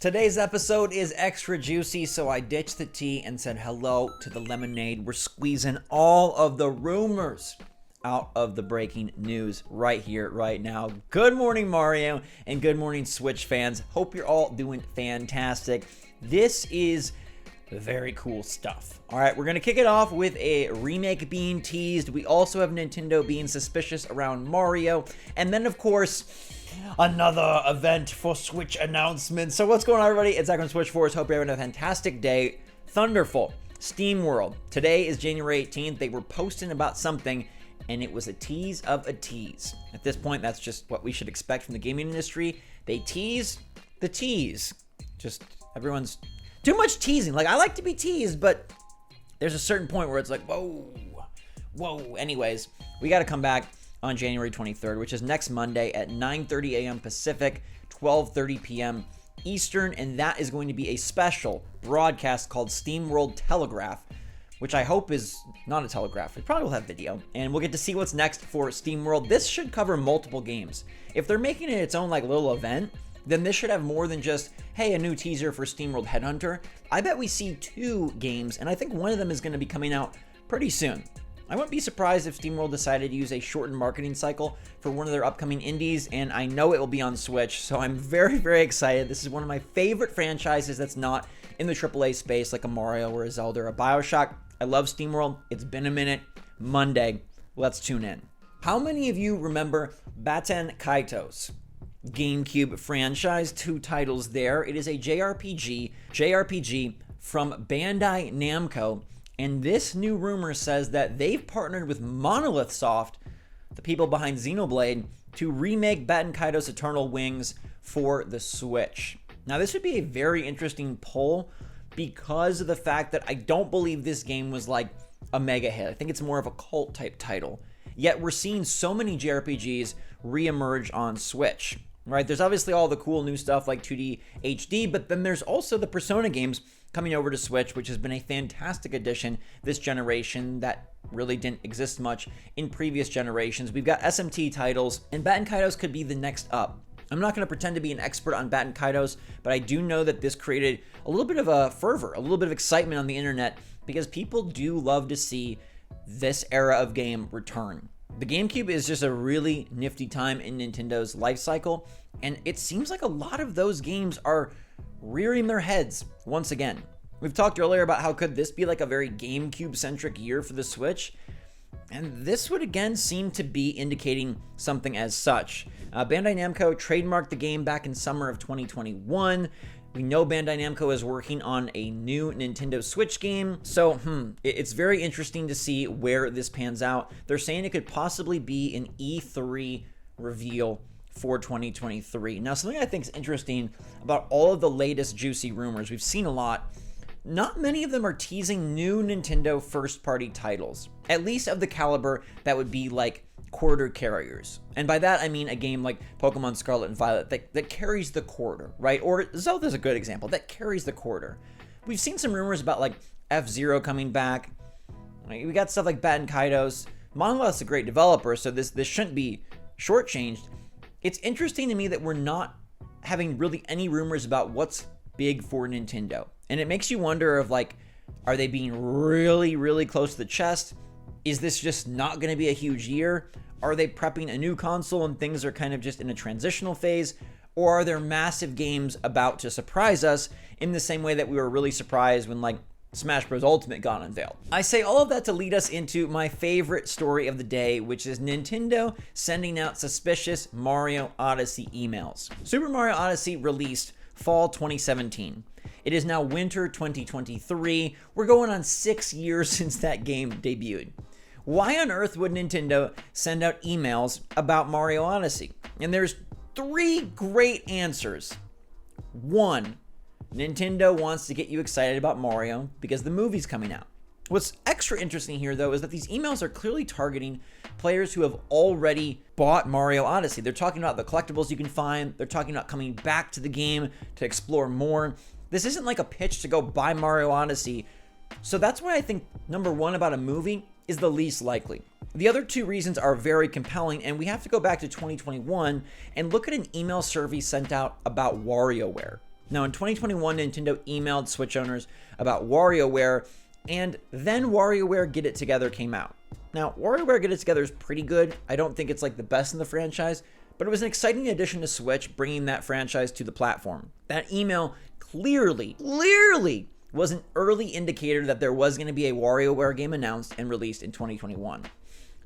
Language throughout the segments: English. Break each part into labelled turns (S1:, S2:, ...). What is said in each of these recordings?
S1: Today's episode is extra juicy, so I ditched the tea and said hello to the lemonade. We're squeezing all of the rumors out of the breaking news right here, right now. Good morning, Mario, and good morning, Switch fans. Hope you're all doing fantastic. This is very cool stuff. All right, we're going to kick it off with a remake being teased. We also have Nintendo being suspicious around Mario. And then, of course, another event for Switch announcements. So what's going on, everybody? It's Zach from SwitchForce. Hope you're having a fantastic day. Thunderful, Steam World. Today is January 18th. They were posting about something, and it was a tease of a tease. At this point, that's just what we should expect from the gaming industry. They tease the tease. Just everyone's too much teasing. Like, I like to be teased, but there's a certain point where it's like, whoa. Anyways, we got to come back on January 23rd, which is next Monday at 9:30 a.m. Pacific, 12:30 p.m. Eastern, and that is going to be a special broadcast called Steam World Telegraph, which I hope is not a telegraph. It probably will have video, and we'll get to see what's next for Steam World. This should cover multiple games. If they're making it its own like little event, then this should have more than just, hey, a new teaser for SteamWorld Headhunter. I bet we see 2 games, and I think one of them is going to be coming out pretty soon. I wouldn't be surprised if SteamWorld decided to use a shortened marketing cycle for one of their upcoming indies, and I know it will be on Switch, so I'm very, very excited. This is one of my favorite franchises that's not in the AAA space, like a Mario or a Zelda or a BioShock. I love SteamWorld. It's been a minute. Monday. Let's tune in. How many of you remember Baten Kaitos GameCube franchise? 2 titles there. It is a JRPG from Bandai Namco, and this new rumor says that they've partnered with Monolith Soft, the people behind Xenoblade, to remake Baten Kaitos Eternal Wings for the Switch. Now, this would be a very interesting pull because of the fact that I don't believe this game was like a mega hit. I think it's more of a cult type title. Yet we're seeing so many JRPGs reemerge on Switch. Right, there's obviously all the cool new stuff like 2D HD, but then there's also the Persona games coming over to Switch, which has been a fantastic addition this generation that really didn't exist much in previous generations. We've got SMT titles, and Baten Kaitos could be the next up. I'm not going to pretend to be an expert on Baten Kaitos, but I do know that this created a little bit of a fervor, a little bit of excitement on the internet, because people do love to see this era of game return. The GameCube is just a really nifty time in Nintendo's life cycle, and it seems like a lot of those games are rearing their heads once again. We've talked earlier about how could this be like a very GameCube-centric year for the Switch, and this would again seem to be indicating something as such. Bandai Namco trademarked the game back in summer of 2021. We know Bandai Namco is working on a new Nintendo Switch game, so it's very interesting to see where this pans out. They're saying it could possibly be an E3 reveal for 2023. Now, something I think is interesting about all of the latest juicy rumors, we've seen a lot. Not many of them are teasing new Nintendo first-party titles, at least of the caliber that would be like quarter carriers. And by that, I mean a game like Pokemon Scarlet and Violet that carries the quarter, right? Or Zelda's a good example, that carries the quarter. We've seen some rumors about like F-Zero coming back. We got stuff like Baten Kaitos. Monolith's a great developer, so this shouldn't be shortchanged. It's interesting to me that we're not having really any rumors about what's big for Nintendo. And it makes you wonder of like, are they being really, really close to the chest? Is this just not going to be a huge year? Are they prepping a new console and things are kind of just in a transitional phase? Or are there massive games about to surprise us in the same way that we were really surprised when like Smash Bros. Ultimate got unveiled? I say all of that to lead us into my favorite story of the day, which is Nintendo sending out suspicious Mario Odyssey emails. Super Mario Odyssey released fall 2017. It is now winter 2023. We're going on 6 years since that game debuted. Why on earth would Nintendo send out emails about Mario Odyssey? And there's 3 great answers. 1, Nintendo wants to get you excited about Mario because the movie's coming out. What's extra interesting here, though, is that these emails are clearly targeting players who have already bought Mario Odyssey. They're talking about the collectibles you can find. They're talking about coming back to the game to explore more. This isn't like a pitch to go buy Mario Odyssey. So that's why I think number 1 about a movie is the least likely. The other 2 reasons are very compelling, and we have to go back to 2021 and look at an email survey sent out about WarioWare. Now, in 2021, Nintendo emailed Switch owners about WarioWare, and then WarioWare Get It Together came out. Now, WarioWare Get It Together is pretty good. I don't think it's like the best in the franchise, but it was an exciting addition to Switch, bringing that franchise to the platform. That email clearly was an early indicator that there was going to be a WarioWare game announced and released in 2021.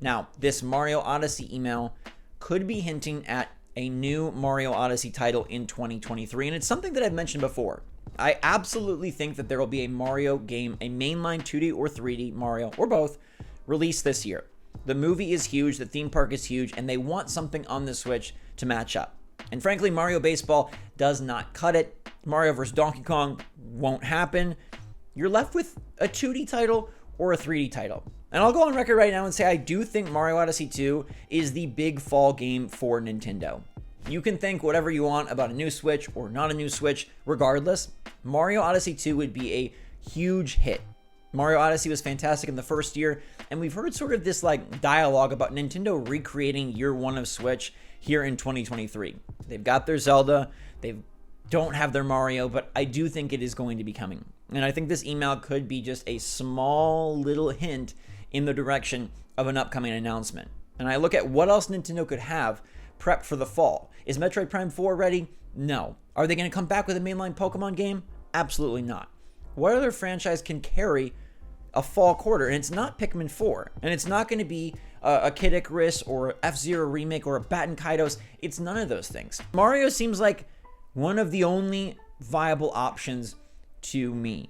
S1: Now, this Mario Odyssey email could be hinting at a new Mario Odyssey title in 2023, and it's something that I've mentioned before. I absolutely think that there will be a Mario game, a mainline 2D or 3D Mario, or both, released this year. The movie is huge, the theme park is huge, and they want something on the Switch to match up. And frankly, Mario Baseball does not cut it. Mario vs. Donkey Kong won't happen. You're left with a 2D title or a 3D title. And I'll go on record right now and say I do think Mario Odyssey 2 is the big fall game for Nintendo. You can think whatever you want about a new Switch or not a new Switch. Regardless, Mario Odyssey 2 would be a huge hit. Mario Odyssey was fantastic in the first year, and we've heard sort of this like dialogue about Nintendo recreating year one of Switch here in 2023. They've got their Zelda, they don't have their Mario, but I do think it is going to be coming. And I think this email could be just a small little hint in the direction of an upcoming announcement. And I look at what else Nintendo could have prepped for the fall. Is Metroid Prime 4 ready? No. Are they going to come back with a mainline Pokemon game? Absolutely not. What other franchise can carry a fall quarter? And it's not Pikmin 4. And it's not going to be a Kid Icarus or F-Zero remake or a Batten Kaitos. It's none of those things. Mario seems like one of the only viable options to me.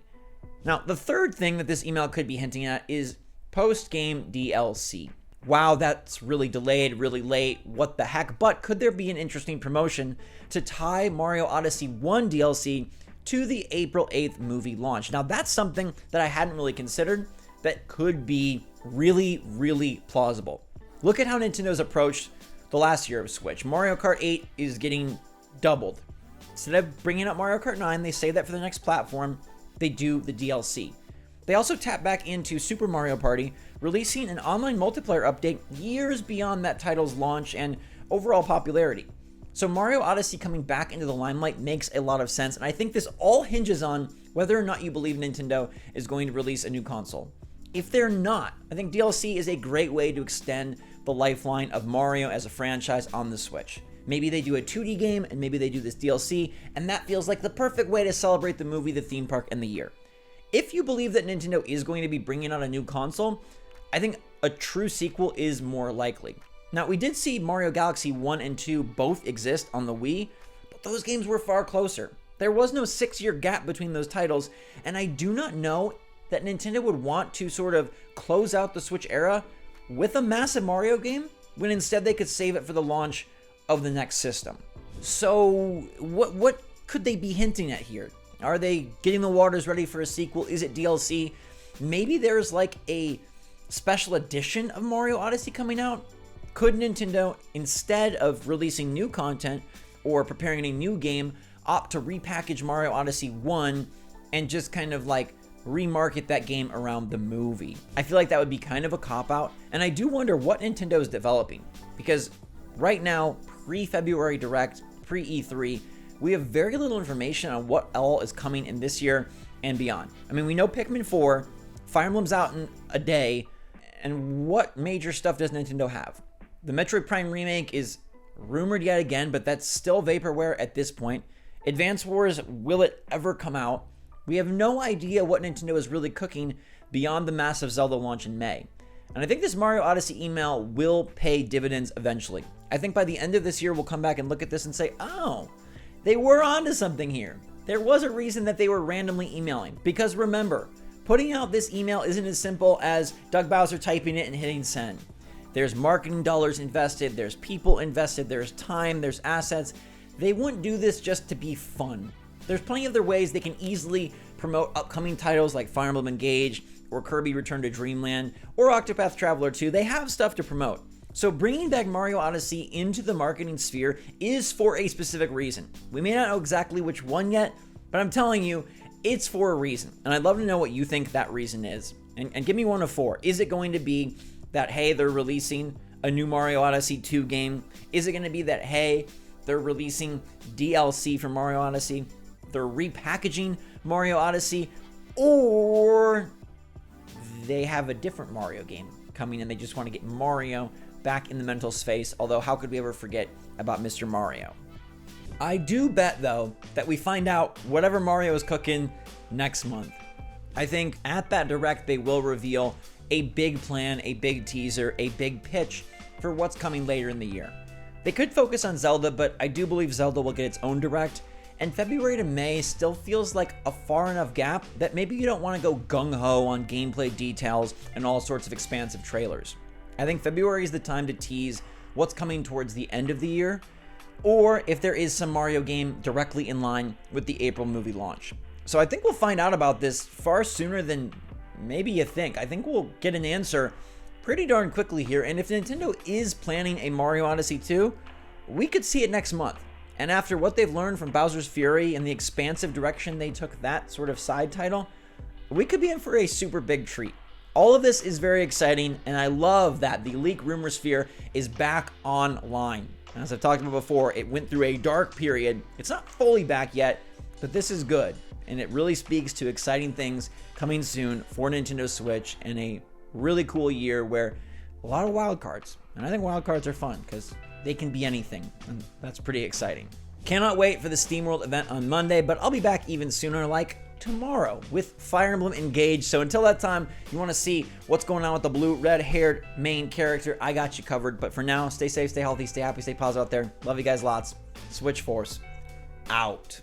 S1: Now, the third thing that this email could be hinting at is post-game DLC. Wow, that's really delayed, really late, what the heck? But could there be an interesting promotion to tie Mario Odyssey 1 DLC to the April 8th movie launch? Now, that's something that I hadn't really considered that could be really plausible. Look at how Nintendo's approached the last year of Switch. Mario Kart 8 is getting doubled. Instead of bringing up Mario Kart 9, they save that for the next platform. They do the DLC. They also tap back into Super Mario Party, releasing an online multiplayer update years beyond that title's launch and overall popularity. So Mario Odyssey coming back into the limelight makes a lot of sense, and I think this all hinges on whether or not you believe Nintendo is going to release a new console. If they're not, I think DLC is a great way to extend the lifeline of Mario as a franchise on the Switch. Maybe they do a 2D game, and maybe they do this DLC, and that feels like the perfect way to celebrate the movie, the theme park, and the year. If you believe that Nintendo is going to be bringing out a new console, I think a true sequel is more likely. Now, we did see Mario Galaxy 1 and 2 both exist on the Wii, but those games were far closer. There was no 6-year gap between those titles, and I do not know that Nintendo would want to sort of close out the Switch era with a massive Mario game, when instead they could save it for the launch of the next system. So, what could they be hinting at here? Are they getting the waters ready for a sequel? Is it DLC? Maybe there's like a special edition of Mario Odyssey coming out? Could Nintendo, instead of releasing new content or preparing a new game, opt to repackage Mario Odyssey 1 and just kind of like remarket that game around the movie? I feel like that would be kind of a cop-out, and I do wonder what Nintendo is developing, because right now, pre-February Direct, pre-E3, we have very little information on what all is coming in this year and beyond. I mean, we know Pikmin 4, Fire Emblem's out in a day, and what major stuff does Nintendo have? The Metroid Prime remake is rumored yet again, but that's still vaporware at this point. Advance Wars, will it ever come out? We have no idea what Nintendo is really cooking beyond the massive Zelda launch in May. And I think this Mario Odyssey email will pay dividends eventually. I think by the end of this year, we'll come back and look at this and say, oh, they were onto something here. There was a reason that they were randomly emailing. Because remember, putting out this email isn't as simple as Doug Bowser typing it and hitting send. There's marketing dollars invested, there's people invested, there's time, there's assets. They wouldn't do this just to be fun. There's plenty of other ways they can easily promote upcoming titles like Fire Emblem Engage, or Kirby Return to Dreamland, or Octopath Traveler 2. They have stuff to promote. So bringing back Mario Odyssey into the marketing sphere is for a specific reason. We may not know exactly which one yet, but I'm telling you, it's for a reason. And I'd love to know what you think that reason is. And give me one of four. Is it going to be that, hey, they're releasing a new Mario Odyssey 2 game? Is it going to be that, hey, they're releasing DLC for Mario Odyssey? they're repackaging Mario Odyssey, or they have a different Mario game coming and they just want to get Mario back in the mental space. Although, how could we ever forget about Mr. Mario? I do bet, though, that we find out whatever Mario is cooking next month. I think at that Direct, they will reveal a big plan, a big teaser, a big pitch for what's coming later in the year. They could focus on Zelda, but I do believe Zelda will get its own Direct, and February to May still feels like a far enough gap that maybe you don't want to go gung-ho on gameplay details and all sorts of expansive trailers. I think February is the time to tease what's coming towards the end of the year, or if there is some Mario game directly in line with the April movie launch. So I think we'll find out about this far sooner than maybe you think. I think we'll get an answer pretty darn quickly here, and if Nintendo is planning a Mario Odyssey 2, we could see it next month. And after what they've learned from Bowser's Fury and the expansive direction they took that sort of side title, we could be in for a super big treat. All of this is very exciting, and I love that the leak rumor sphere is back online. As I've talked about before, it went through a dark period. It's not fully back yet, but this is good, and it really speaks to exciting things coming soon for Nintendo Switch and a really cool year where a lot of wild cards. And I think wild cards are fun because they can be anything, and that's pretty exciting. Cannot wait for the SteamWorld event on Monday, but I'll be back even sooner, like tomorrow, with Fire Emblem Engage. So until that time, you want to see what's going on with the blue red-haired main character, I got you covered. But for now, stay safe, stay healthy, stay happy, stay positive out there. Love you guys lots. SwitchForce out.